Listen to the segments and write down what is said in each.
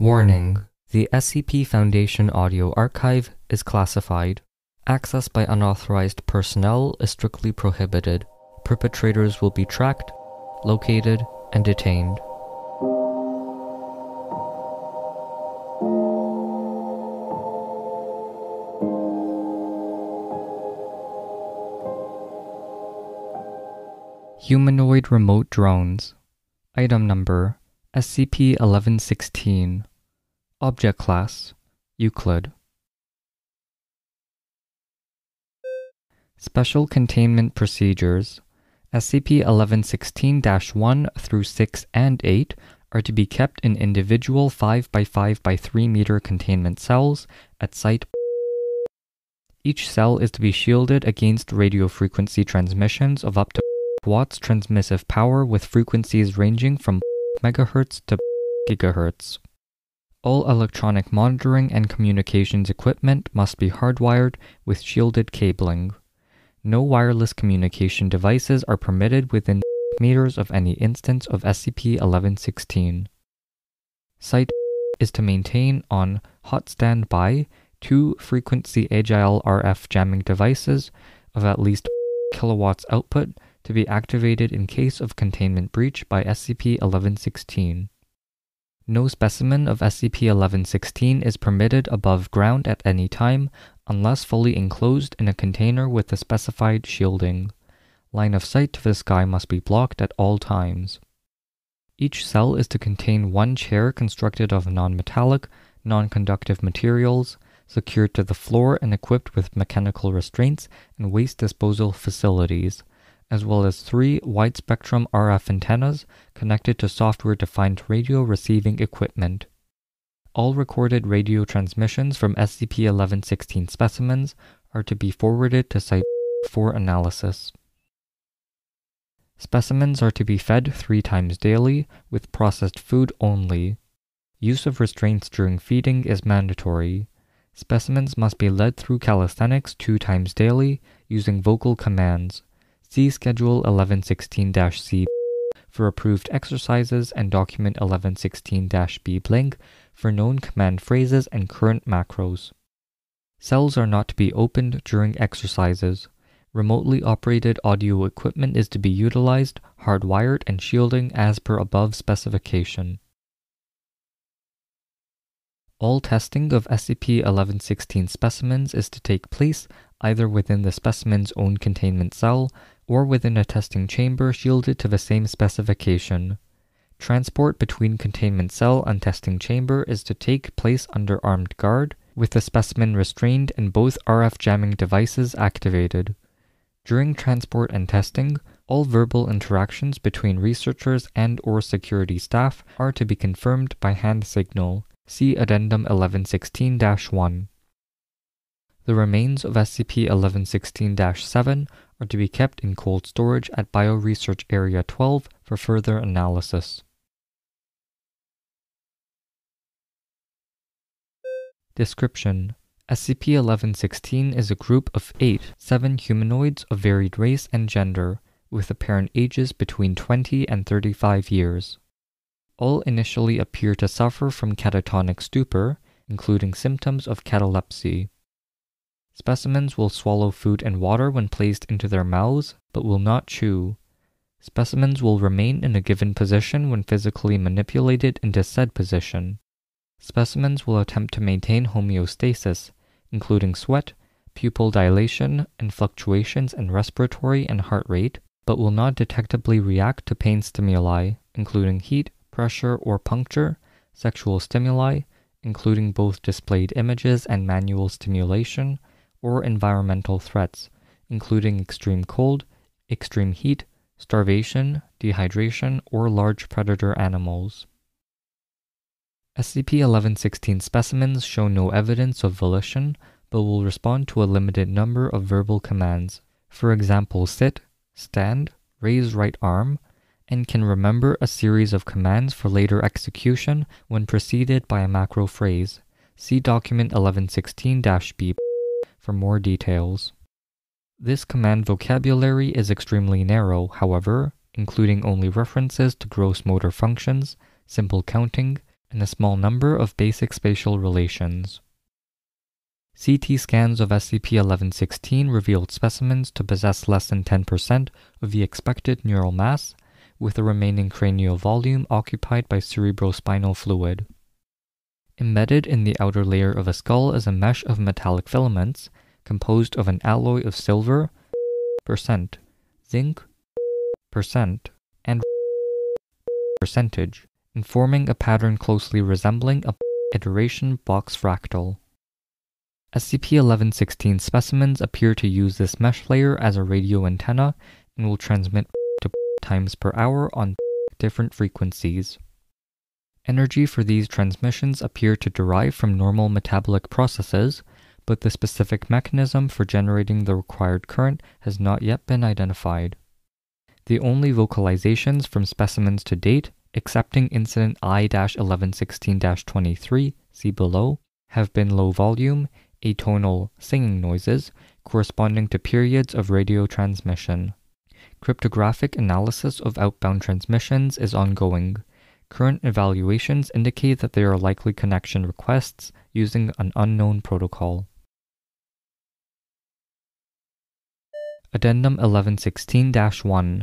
Warning: the SCP Foundation audio archive is classified. Access by unauthorized personnel is strictly prohibited. Perpetrators will be tracked, located, and detained. Humanoid remote drones. Item number: SCP-1116. Object Class: Euclid. Special Containment Procedures. SCP-1116-1 through 6 and 8 are to be kept in individual 5x5x3 meter containment cells at Site. Each cell is to be shielded against radio frequency transmissions of up to watts transmissive power with frequencies ranging from megahertz to gigahertz. All electronic monitoring and communications equipment must be hardwired with shielded cabling. No wireless communication devices are permitted within meters of any instance of SCP-1116. Site is to maintain on hot standby 2 frequency agile RF jamming devices of at least kilowatts output to be activated in case of containment breach by SCP-1116. No specimen of SCP-1116 is permitted above ground at any time unless fully enclosed in a container with the specified shielding. Line of sight to the sky must be blocked at all times. Each cell is to contain 1 chair constructed of non-metallic, non-conductive materials, secured to the floor and equipped with mechanical restraints and waste disposal facilities, as well as 3 wide-spectrum RF antennas connected to software-defined radio receiving equipment. All recorded radio transmissions from SCP-1116 specimens are to be forwarded to Site for analysis. Specimens are to be fed 3 times daily, with processed food only. Use of restraints during feeding is mandatory. Specimens must be led through calisthenics 2 times daily, using vocal commands. See Schedule 1116-C for approved exercises and document 1116-B blank for known command phrases and current macros. Cells are not to be opened during exercises. Remotely operated audio equipment is to be utilized, hardwired, and shielding as per above specification. All testing of SCP-1116 specimens is to take place either within the specimen's own containment cell or within a testing chamber shielded to the same specification. Transport between containment cell and testing chamber is to take place under armed guard, with the specimen restrained and both RF jamming devices activated. During transport and testing, all verbal interactions between researchers and/or security staff are to be confirmed by hand signal. See Addendum 1116-1. The remains of SCP-1116-7 are to be kept in cold storage at Bioresearch Area 12 for further analysis. Description: SCP-1116 is a group of 7 humanoids of varied race and gender, with apparent ages between 20 and 35 years. All initially appear to suffer from catatonic stupor, including symptoms of catalepsy. Specimens will swallow food and water when placed into their mouths, but will not chew. Specimens will remain in a given position when physically manipulated into said position. Specimens will attempt to maintain homeostasis, including sweat, pupil dilation, and fluctuations in respiratory and heart rate, but will not detectably react to pain stimuli, including heat, pressure, or puncture, sexual stimuli, including both displayed images and manual stimulation, or environmental threats, including extreme cold, extreme heat, starvation, dehydration, or large predator animals. SCP-1116 specimens show no evidence of volition, but will respond to a limited number of verbal commands, for example sit, stand, raise right arm, and can remember a series of commands for later execution when preceded by a macro phrase. See document 1116-B for more details. This command vocabulary is extremely narrow, however, including only references to gross motor functions, simple counting, and a small number of basic spatial relations. CT scans of SCP-1116 revealed specimens to possess less than 10% of the expected neural mass, with the remaining cranial volume occupied by cerebrospinal fluid. Embedded in the outer layer of a skull is a mesh of metallic filaments composed of an alloy of silver, percent, zinc, percent, and percentage, and forming a pattern closely resembling a iteration box fractal. SCP-1116 specimens appear to use this mesh layer as a radio antenna and will transmit to times per hour on different frequencies. Energy for these transmissions appear to derive from normal metabolic processes, but the specific mechanism for generating the required current has not yet been identified. The only vocalizations from specimens to date, excepting incident I-1116-23, see below, have been low volume, atonal singing noises corresponding to periods of radio transmission. Cryptographic analysis of outbound transmissions is ongoing. Current evaluations indicate that they are likely connection requests using an unknown protocol. Addendum 1116-1.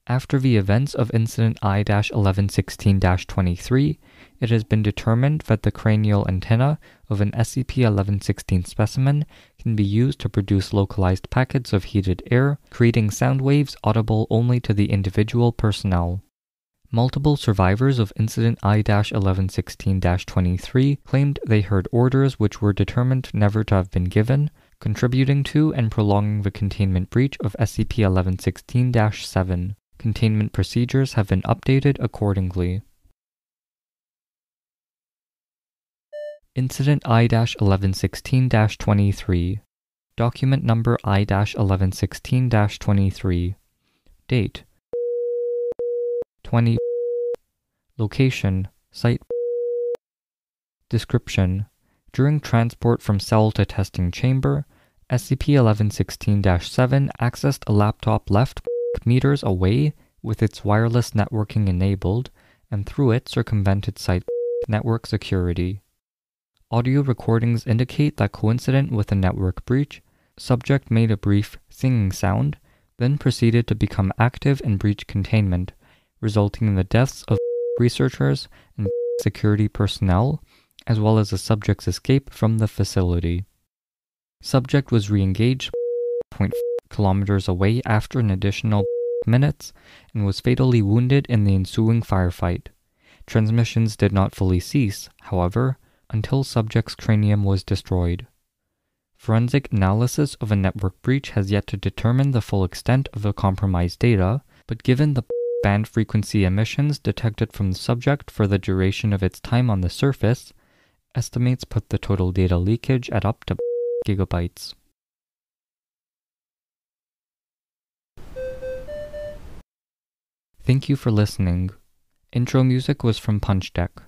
After the events of Incident I-1116-23, it has been determined that the cranial antenna of an SCP-1116 specimen can be used to produce localized packets of heated air, creating sound waves audible only to the individual personnel. Multiple survivors of Incident I-1116-23 claimed they heard orders which were determined never to have been given, contributing to and prolonging the containment breach of SCP-1116-7. Containment procedures have been updated accordingly. Incident I-1116-23. Document number I-1116-23. Date 20. Location, Site. Description: during transport from cell to testing chamber, SCP-1116-7 accessed a laptop left meters away with its wireless networking enabled, and through it circumvented site network security. Audio recordings indicate that coincident with the network breach, subject made a brief singing sound, then proceeded to become active and breach containment, resulting in the deaths of researchers and security personnel, as well as the subject's escape from the facility. Subject was re-engaged 0.5 kilometers away after an additional minutes and was fatally wounded in the ensuing firefight. Transmissions did not fully cease, however, until subject's cranium was destroyed. Forensic analysis of a network breach has yet to determine the full extent of the compromised data, but given the band frequency emissions detected from the subject for the duration of its time on the surface, estimates put the total data leakage at up to gigabytes. Thank you for listening. Intro music was from Punch Deck.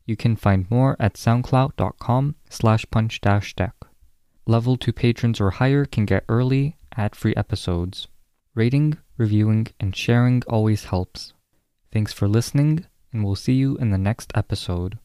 You can find more at soundcloud.com/punch-deck. Level 2 patrons or higher can get early, ad-free episodes. Rating, reviewing, and sharing always helps. Thanks for listening, and we'll see you in the next episode.